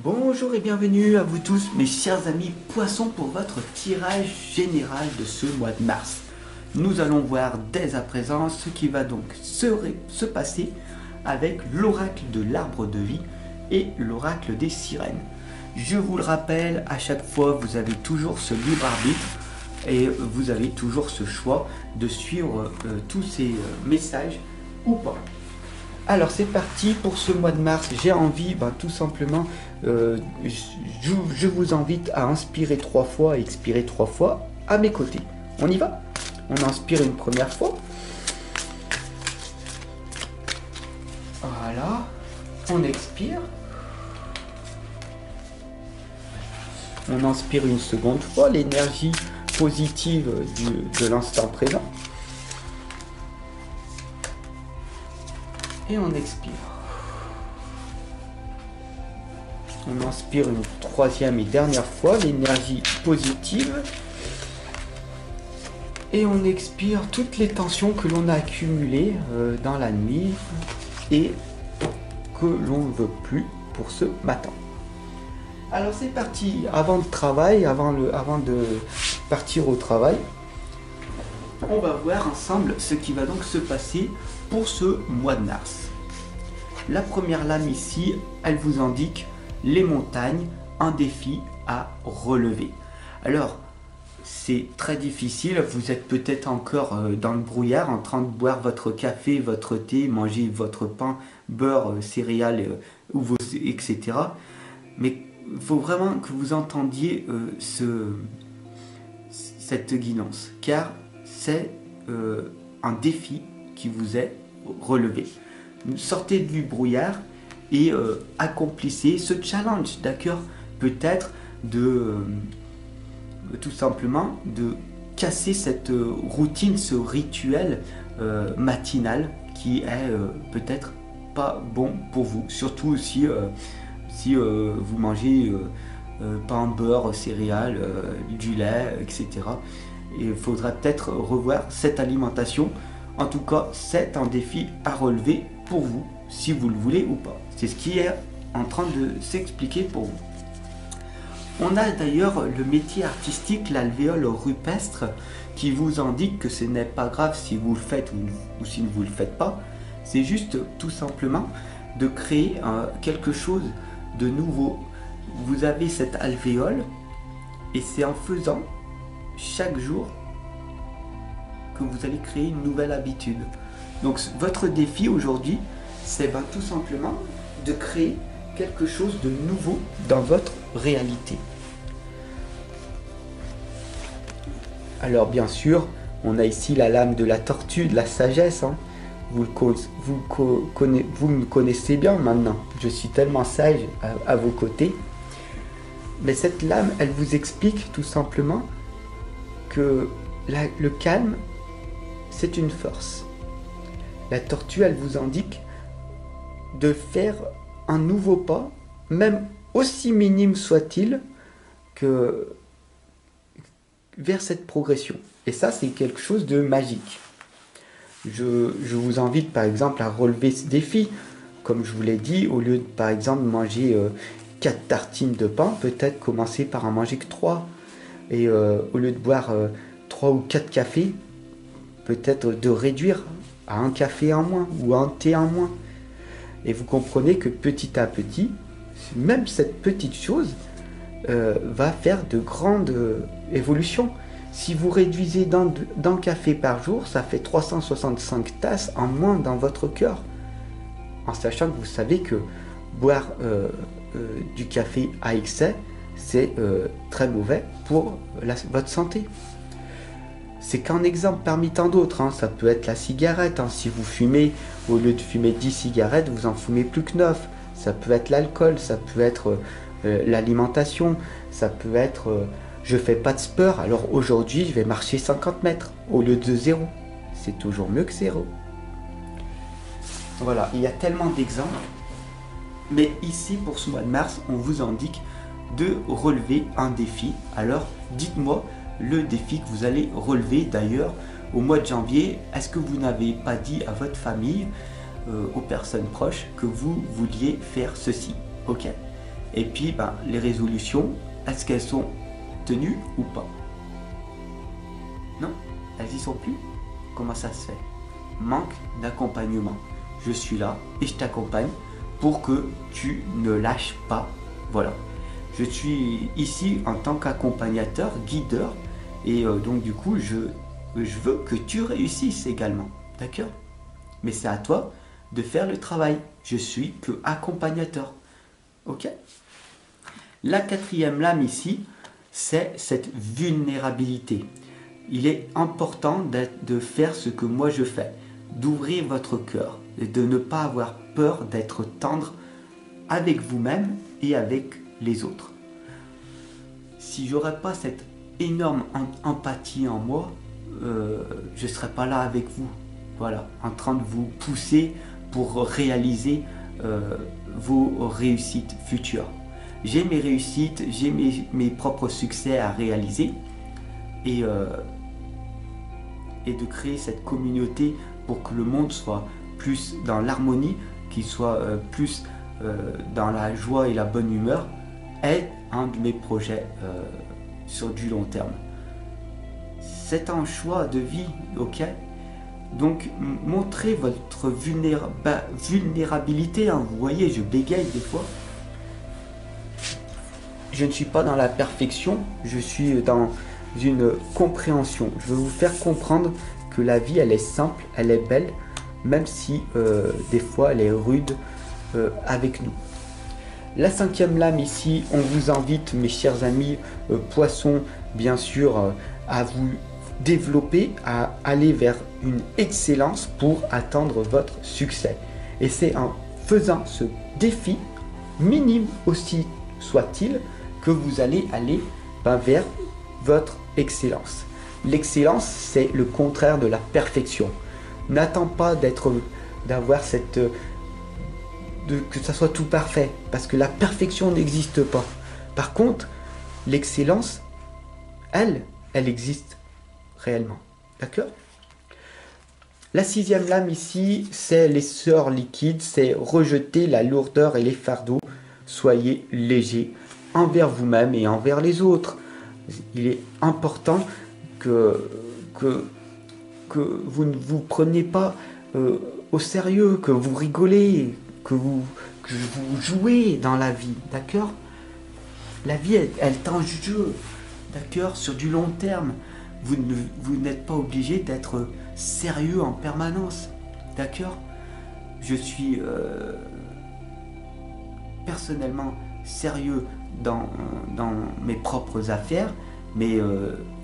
Bonjour et bienvenue à vous tous mes chers amis poissons pour votre tirage général de ce mois de mars. Nous allons voir dès à présent ce qui va donc se passer avec l'oracle de l'arbre de vie et l'oracle des sirènes. Je vous le rappelle, à chaque fois vous avez toujours ce libre arbitre et vous avez toujours ce choix de suivre tous ces messages ou pas. Alors c'est parti pour ce mois de mars. J'ai envie, tout simplement, je vous invite à inspirer 3 fois et expirer 3 fois à mes côtés. On y va? On inspire une première fois. Voilà. On expire. On inspire une seconde fois l'énergie positive de l'instant présent. Et on expire. On inspire une troisième et dernière fois l'énergie positive. Et on expire toutes les tensions que l'on a accumulées dans la nuit et que l'on ne veut plus pour ce matin. Alors c'est parti. Avant le travail, avant de partir au travail, on va voir ensemble ce qui va donc se passer pour ce mois de mars. La première lame ici, elle vous indique les montagnes, un défi à relever. Alors, c'est très difficile, vous êtes peut-être encore dans le brouillard, en train de boire votre café, votre thé, manger votre pain, beurre, céréales, etc. Mais il faut vraiment que vous entendiez cette guidance, car c'est un défi qui vous est relevé. Sortez du brouillard et accomplissez ce challenge, d'accord? Peut-être tout simplement de casser cette routine, ce rituel matinal qui est peut-être pas bon pour vous, surtout si vous mangez pain, beurre, céréales, du lait, etc. Et il faudra peut-être revoir cette alimentation. En tout cas, c'est un défi à relever pour vous, si vous le voulez ou pas. C'est ce qui est en train de s'expliquer pour vous. On a d'ailleurs le métier artistique, l'alvéole rupestre, qui vous indique que ce n'est pas grave si vous le faites ou si vous ne le faites pas. C'est juste tout simplement de créer quelque chose de nouveau. Vous avez cette alvéole et c'est en faisant chaque jour que vous allez créer une nouvelle habitude. Donc votre défi aujourd'hui, c'est tout simplement de créer quelque chose de nouveau dans votre réalité. Alors bien sûr, on a ici la lame de la tortue, de la sagesse. Vous me connaissez bien maintenant. Je suis tellement sage à vos côtés. Mais cette lame, elle vous explique tout simplement que le calme, c'est une force. La tortue, elle vous indique de faire un nouveau pas, même aussi minime soit-il, que vers cette progression. Et ça, c'est quelque chose de magique. Je vous invite par exemple à relever ce défi. Comme je vous l'ai dit, au lieu de par exemple manger 4 tartines de pain, peut-être commencer par en manger que 3. Et au lieu de boire 3 ou 4 cafés, peut-être de réduire à un café en moins ou un thé en moins. Et vous comprenez que petit à petit, même cette petite chose va faire de grandes évolutions. Si vous réduisez d'un café par jour, ça fait 365 tasses en moins dans votre cœur. En sachant que vous savez que boire du café à excès, c'est très mauvais pour votre santé. C'est qu'un exemple parmi tant d'autres. Ça peut être la cigarette. Si vous fumez, au lieu de fumer 10 cigarettes, vous en fumez plus que 9. Ça peut être l'alcool, ça peut être l'alimentation, ça peut être je fais pas de sport, alors aujourd'hui je vais marcher 50 mètres au lieu de 0. C'est toujours mieux que 0. Voilà, il y a tellement d'exemples. Mais ici, pour ce mois de mars, on vous indique de relever un défi. Alors, dites-moi le défi que vous allez relever. D'ailleurs, au mois de janvier, est-ce que vous n'avez pas dit à votre famille, aux personnes proches, que vous vouliez faire ceci? Ok? Et puis, ben, les résolutions, est-ce qu'elles sont tenues ou pas? Non, elles y sont plus. Comment ça se fait? Manque d'accompagnement. Je suis là et je t'accompagne pour que tu ne lâches pas. Voilà. Je suis ici en tant qu'accompagnateur, guideur, et donc du coup, je veux que tu réussisses également. D'accord? Mais c'est à toi de faire le travail. Je suis que accompagnateur. Ok? La quatrième lame ici, c'est cette vulnérabilité. Il est important de faire ce que moi je fais, d'ouvrir votre cœur et de ne pas avoir peur d'être tendre avec vous-même et avec les autres. Si j'aurais pas cette énorme empathie en moi, je ne serais pas là avec vous, voilà, en train de vous pousser pour réaliser vos réussites futures. J'ai mes réussites, j'ai mes propres succès à réaliser et de créer cette communauté pour que le monde soit plus dans l'harmonie, qu'il soit plus dans la joie et la bonne humeur, est un de mes projets sur du long terme. C'est un choix de vie, ok? Donc montrez votre vulnérabilité, hein. Vous voyez, je bégaye des fois. Je ne suis pas dans la perfection, je suis dans une compréhension. Je veux vous faire comprendre que la vie, elle est simple, elle est belle, même si des fois elle est rude avec nous. La cinquième lame ici, on vous invite, mes chers amis poissons, bien sûr, à vous développer, à aller vers une excellence pour atteindre votre succès. Et c'est en faisant ce défi, minime aussi soit-il, que vous allez aller vers votre excellence. L'excellence, c'est le contraire de la perfection. N'attends pas d'avoir cette... que ça soit tout parfait, parce que la perfection n'existe pas. Par contre, l'excellence, elle existe réellement. D'accord? La sixième lame ici, c'est les sœurs liquides, c'est rejeter la lourdeur et les fardeaux. Soyez léger envers vous-même et envers les autres. Il est important que vous ne vous preniez pas au sérieux, que vous rigolez, que vous jouez dans la vie, d'accord? La vie, elle est en jeu, d'accord? Sur du long terme, vous n'êtes pas obligé d'être sérieux en permanence, d'accord? Je suis personnellement sérieux dans mes propres affaires, mais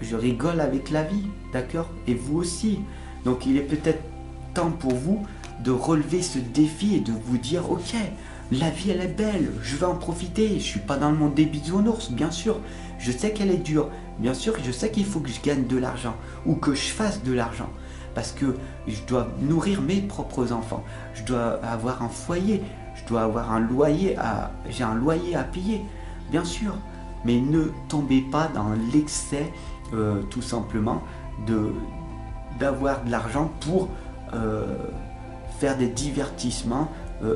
je rigole avec la vie, d'accord? Et vous aussi. Donc il est peut-être temps pour vous de relever ce défi et de vous dire, ok, la vie elle est belle, je vais en profiter, je suis pas dans le monde des bisounours, bien sûr, je sais qu'elle est dure, bien sûr, je sais qu'il faut que je gagne de l'argent, ou que je fasse de l'argent, parce que je dois nourrir mes propres enfants, je dois avoir un foyer, je dois avoir un loyer j'ai un loyer à payer, bien sûr, mais ne tombez pas dans l'excès, tout simplement, d'avoir de l'argent pour faire des divertissements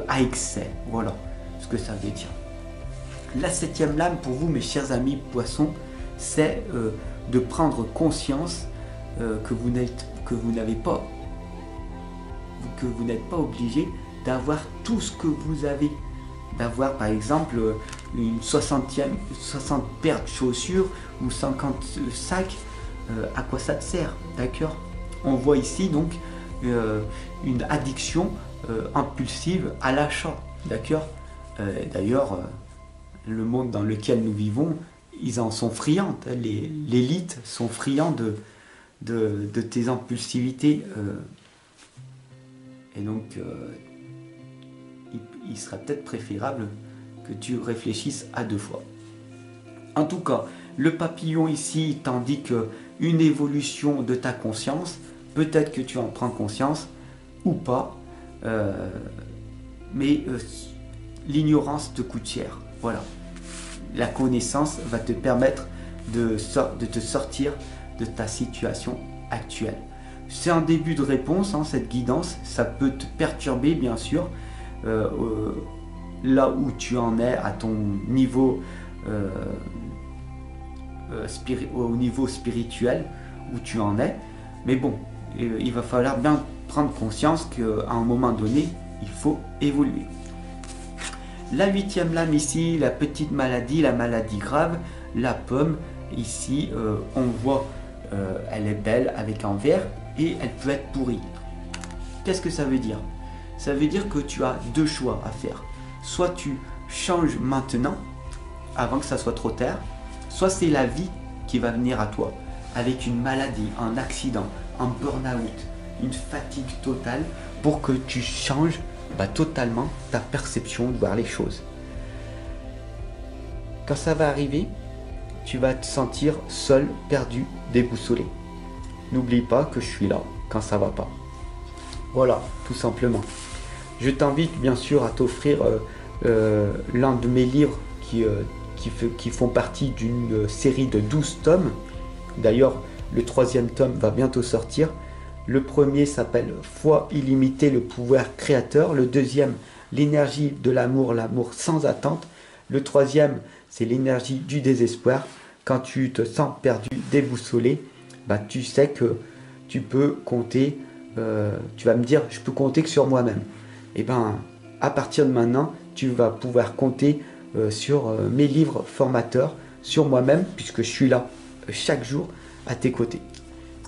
à excès. Voilà ce que ça veut dire. La septième lame pour vous, mes chers amis poissons, c'est de prendre conscience que vous n'êtes pas obligé d'avoir tout ce que vous avez. D'avoir par exemple une 60 paires de chaussures ou 50 sacs, à quoi ça te sert, d'accord? On voit ici donc une addiction impulsive à l'achat, d'accord? D'ailleurs, le monde dans lequel nous vivons, ils en sont friands, l'élite sont friands de tes impulsivités, et donc il serait peut-être préférable que tu réfléchisses à deux fois. En tout cas, le papillon ici t'indique une évolution de ta conscience. Peut-être que tu en prends conscience ou pas, mais l'ignorance te coûte cher. Voilà. La connaissance va te permettre de te sortir de ta situation actuelle. C'est un début de réponse, hein, cette guidance. Ça peut te perturber, bien sûr. là où tu en es à ton niveau, au niveau spirituel, où tu en es. Mais bon, il va falloir bien prendre conscience qu'à un moment donné, il faut évoluer. La 8e lame ici, la petite maladie, la maladie grave, la pomme. Ici, on voit, elle est belle avec un verre et elle peut être pourrie. Qu'est-ce que ça veut dire? Ça veut dire que tu as deux choix à faire. Soit tu changes maintenant, avant que ça soit trop tard, soit c'est la vie qui va venir à toi, avec une maladie, un accident, un burn-out, une fatigue totale, pour que tu changes totalement ta perception de voir les choses. Quand ça va arriver, tu vas te sentir seul, perdu, déboussolé. N'oublie pas que je suis là quand ça va pas. Voilà, tout simplement. Je t'invite bien sûr à t'offrir l'un de mes livres qui font partie d'une série de 12 tomes. D'ailleurs, le 3e tome va bientôt sortir. Le premier s'appelle Foi illimitée, le pouvoir créateur. Le 2e, l'énergie de l'amour, l'amour sans attente. Le 3e, c'est l'énergie du désespoir. Quand tu te sens perdu, déboussolé, tu sais que tu peux compter, tu vas me dire, je peux compter que sur moi-même. Et à partir de maintenant, tu vas pouvoir compter sur mes livres formateurs, sur moi-même, puisque je suis là chaque jour à tes côtés.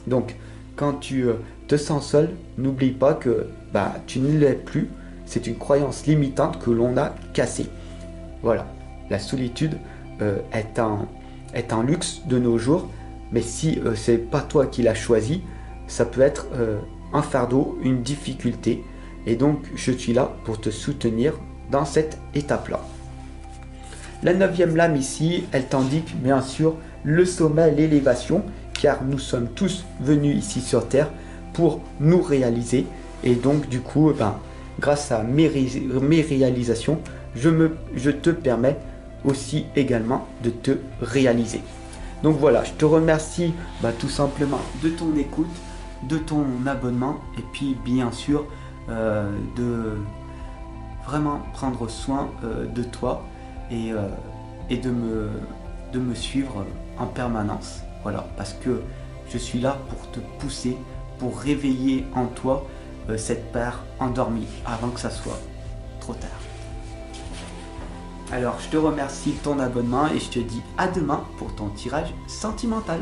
Donc, quand tu te sens seul, n'oublie pas que tu ne l'es plus. C'est une croyance limitante que l'on a cassée. Voilà, la solitude est un luxe de nos jours, mais si c'est pas toi qui l'as choisi, ça peut être un fardeau, une difficulté. Et donc, je suis là pour te soutenir dans cette étape-là. La 9e lame ici, elle t'indique bien sûr le sommet, l'élévation, car nous sommes tous venus ici sur Terre pour nous réaliser. Et donc, du coup, grâce à mes réalisations, je te permets aussi également de te réaliser. Donc voilà, je te remercie tout simplement de ton écoute, de ton abonnement et puis bien sûr de vraiment prendre soin de toi et de me suivre en permanence. Voilà, parce que je suis là pour te pousser, pour réveiller en toi cette part endormie avant que ça soit trop tard. Alors, je te remercie de ton abonnement et je te dis à demain pour ton tirage sentimental.